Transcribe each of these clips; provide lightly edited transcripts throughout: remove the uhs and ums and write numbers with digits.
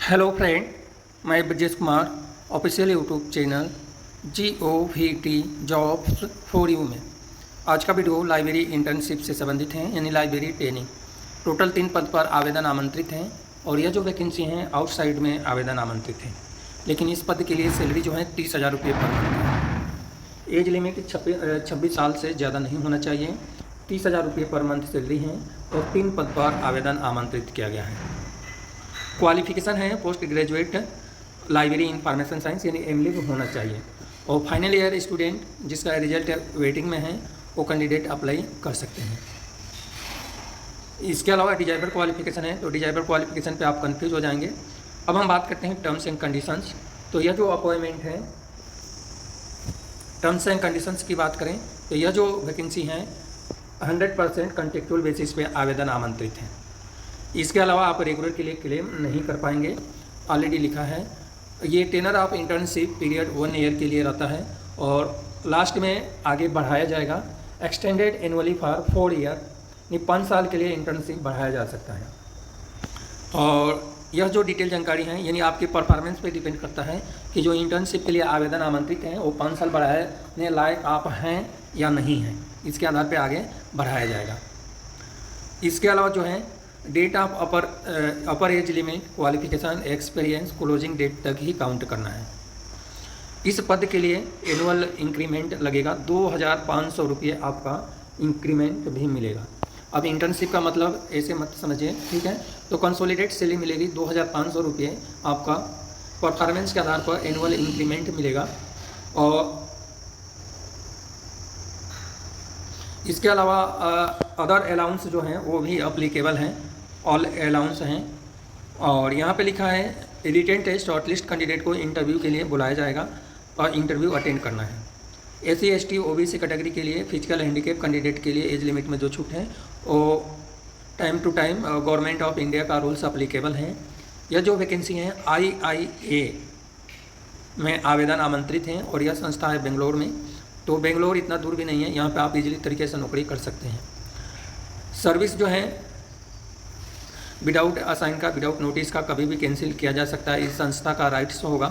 Hello friend, मैं Brajesh Kumar official YouTube channel GOVT jobs for you में आज का वीडियो लाइब्रेरी इंटर्नशिप से संबंधित है, यानी लाइब्रेरी ट्रेनिंग। टोटल 3 पद पर आवेदन आमंत्रित हैं और यह जो वैकेंसी हैं आउटसाइड में आवेदन आमंत्रित हैं, लेकिन इस पद के लिए सैलरी जो है 30,000 रुपये पर मंथ है। एज लिमिट 26 साल से ज़्यादा नहीं होना चाहिए। 30,000 रुपये पर मंथ सैलरी है और 3 पद पर आवेदन आमंत्रित किया गया है। क्वालिफिकेशन है post graduate library information science यानी MLib होना चाहिए और फाइनल ईयर स्टूडेंट जिसका रिजल्ट वेटिंग में है वो कैंडिडेट अप्लाई कर सकते हैं। इसके अलावा डिजायबर क्वालिफिकेशन है, तो डिजायबर क्वालिफिकेशन पे आप कंफ्यूज हो जाएंगे। अब हम बात करते हैं टर्म्स एंड कंडीशंस। तो यह जो अपॉइंटमेंट है, टर्म्स एंड कंडीशंस की बात करें तो यह जो वैकेंसी है 100% कॉन्ट्रेक्चुअल बेसिस पे आवेदन आमंत्रित है। इसके अलावा आप रेगुलर के लिए क्लेम नहीं कर पाएंगे, ऑलरेडी लिखा है। ये tenure of internship period 1 year के लिए रहता है और लास्ट में आगे बढ़ाया जाएगा। एक्सटेंडेड एनुअली फॉर 4 ईयर, यानी 5 साल के लिए इंटर्नशिप बढ़ाया जा सकता है। और यह जो डिटेल जानकारी है यानी आपके परफॉर्मेंस पे डिपेंड करता है कि जो इंटर्नशिप के लिए आवेदन आमंत्रित हैं वो 5 साल बढ़ाने लायक आप हैं या नहीं हैं, इसके आधार पर आगे बढ़ाया जाएगा। इसके अलावा जो है date of upper age limit, qualification, experience, closing date तक ही काउंट करना है। इस पद के लिए एनुअल इंक्रीमेंट लगेगा, 2,500 रुपये आपका इंक्रीमेंट भी मिलेगा। अब इंटर्नशिप का मतलब ऐसे मत समझिए, ठीक है। तो कंसोलिडेट सैलरी मिलेगी 2,500 रुपये, आपका परफॉर्मेंस के आधार पर एनुअल इंक्रीमेंट मिलेगा। और इसके अलावा अदर अलाउंस जो हैं वो भी अप्लीकेबल हैं, ऑल अलाउंस हैं। और यहाँ पे लिखा है रिटेन टेस्ट शॉर्टलिस्ट कैंडिडेट को इंटरव्यू के लिए बुलाया जाएगा और इंटरव्यू अटेंड करना है। SC ST OBC कैटेगरी के लिए फिजिकल हैंडीकैप कैंडिडेट के लिए एज लिमिट में जो छूट है वो time to time Government of India का रूल्स अप्लीकेबल हैं। यह जो वैकेंसी है IIA में आवेदन आमंत्रित हैं और यह संस्था है बेंगलोर में। तो बेंगलोर इतना दूर भी नहीं है, यहाँ पे आप इजीली तरीके से नौकरी कर सकते हैं। सर्विस जो है विदाउट असाइन का, विदाउट नोटिस का कभी भी कैंसिल किया जा सकता है, इस संस्था का राइट्स होगा।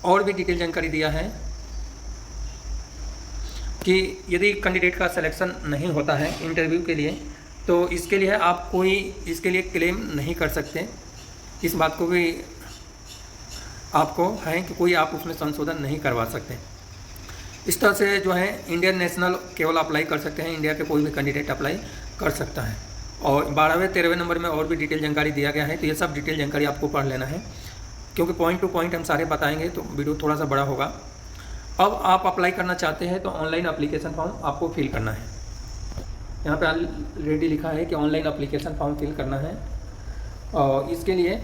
और भी डिटेल जानकारी दिया है कि यदि कैंडिडेट का सिलेक्शन नहीं होता है इंटरव्यू के लिए तो इसके लिए आप कोई इसके लिए क्लेम नहीं कर सकते। इस बात को भी आपको है कि कोई आप उसमें संशोधन नहीं करवा सकते। इस तरह से जो है इंडियन नेशनल केवल अप्लाई कर सकते हैं, इंडिया के कोई भी कैंडिडेट अप्लाई कर सकता है। और 12वें 13वें नंबर में और भी डिटेल जानकारी दिया गया है, तो ये सब डिटेल जानकारी आपको पढ़ लेना है, क्योंकि पॉइंट टू पॉइंट हम सारे बताएंगे तो वीडियो थोड़ा सा बड़ा होगा। अब आप अप्लाई करना चाहते हैं तो ऑनलाइन अप्लीकेशन फॉर्म आपको फिल करना है। यहाँ पे ऑलरेडी लिखा है कि ऑनलाइन अप्लीकेशन फॉर्म फिल करना है। और इसके लिए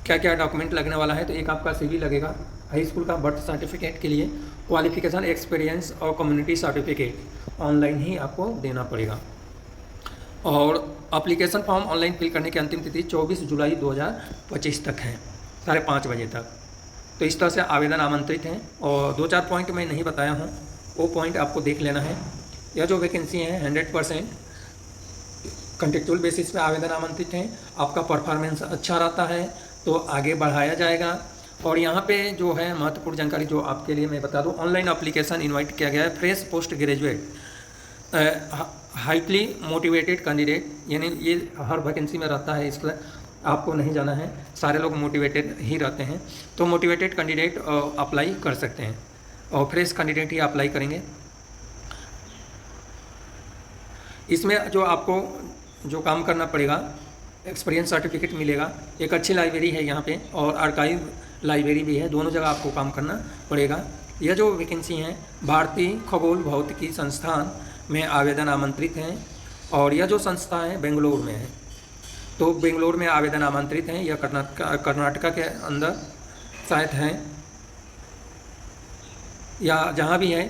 क्या क्या डॉक्यूमेंट लगने वाला है, तो एक आपका CV लगेगा, हाई स्कूल का बर्थ सर्टिफिकेट के लिए क्वालिफिकेशन, एक्सपीरियंस और कम्युनिटी सर्टिफिकेट ऑनलाइन ही आपको देना पड़ेगा। और एप्लीकेशन फॉर्म ऑनलाइन फिल करने की अंतिम तिथि 24 जुलाई 2025 तक है, 5:30 बजे तक। तो इस तरह से आवेदन आमंत्रित हैं और 2-4 पॉइंट मैं नहीं बताया हूँ, वो पॉइंट आपको देख लेना है। यह जो वैकेंसी है 100% कॉन्ट्रेक्चुअल बेसिस पे आवेदन आमंत्रित हैं। आपका परफॉर्मेंस अच्छा रहता है तो आगे बढ़ाया जाएगा। और यहाँ पे जो है महत्वपूर्ण जानकारी जो आपके लिए मैं बता दूँ, ऑनलाइन एप्लीकेशन इनवाइट किया गया है fresh post graduate highly motivated candidate, यानी ये हर वैकेंसी में रहता है, इसलिए आपको नहीं जाना है, सारे लोग मोटिवेटेड ही रहते हैं। तो मोटिवेटेड कैंडिडेट अप्लाई कर सकते हैं और फ्रेश कैंडिडेट ही अप्लाई करेंगे। इसमें जो आपको जो काम करना पड़ेगा, एक्सपीरियंस सर्टिफिकेट मिलेगा, एक अच्छी लाइब्रेरी है यहाँ पे और आर्काइव लाइब्रेरी भी है, दोनों जगह आपको काम करना पड़ेगा। यह जो वैकेंसी है भारतीय खगोल भौतिकी संस्थान में आवेदन आमंत्रित हैं और यह जो संस्था है बेंगलोर में है। तो बेंगलोर में आवेदन आमंत्रित हैं, यह कर्नाटका के अंदर शायद हैं या जहाँ भी है,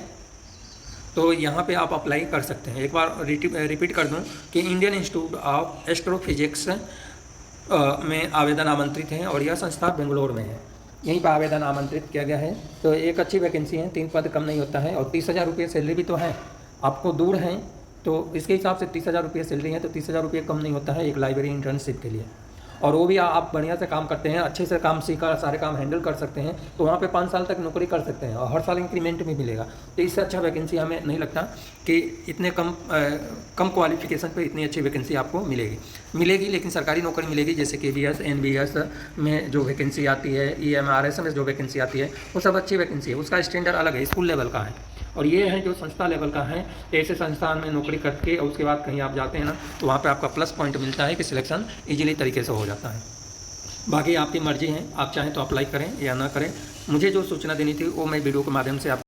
तो यहाँ पे आप अप्लाई कर सकते हैं। एक बार रिपीट कर दूँ कि इंडियन इंस्टीट्यूट ऑफ एस्ट्रोफिजिक्स में आवेदन आमंत्रित हैं और यह संस्था बेंगलोर में है, यहीं पर आवेदन आमंत्रित किया गया है। तो एक अच्छी वैकेंसी है, 3 पद कम नहीं होता है और 30,000 रुपये सैलरी भी तो है। आपको दूर हैं तो इसके हिसाब से 30,000 रुपये सैलरी है, तो 30,000 रुपये कम नहीं होता है एक लाइब्रेरी इंटर्नशिप के लिए। और वो भी आप बढ़िया से काम करते हैं, अच्छे से काम सीखकर सारे काम हैंडल कर सकते हैं, तो वहाँ पे 5 साल तक नौकरी कर सकते हैं और हर साल इंक्रीमेंट भी मिलेगा। तो इससे अच्छा वैकेंसी हमें नहीं लगता कि इतने कम क्वालिफिकेशन पे इतनी अच्छी वैकेंसी आपको मिलेगी। लेकिन सरकारी नौकरी मिलेगी, जैसे KVS NBS में जो वैकेंसी आती है, EMRS में जो वैकेंसी आती है, वो सब अच्छी वैकेंसी है, उसका स्टैंडर्ड अलग है, स्कूल लेवल का है। और ये है जो संस्था लेवल का है, ऐसे संस्थान में नौकरी करके और उसके बाद कहीं आप जाते हैं ना, तो वहाँ पे आपका प्लस पॉइंट मिलता है कि सिलेक्शन ईजिली तरीके से हो जाता है। बाकी आपकी मर्ज़ी है, आप चाहें तो अप्लाई करें या ना करें। मुझे जो सूचना देनी थी वो मैं वीडियो के माध्यम से आप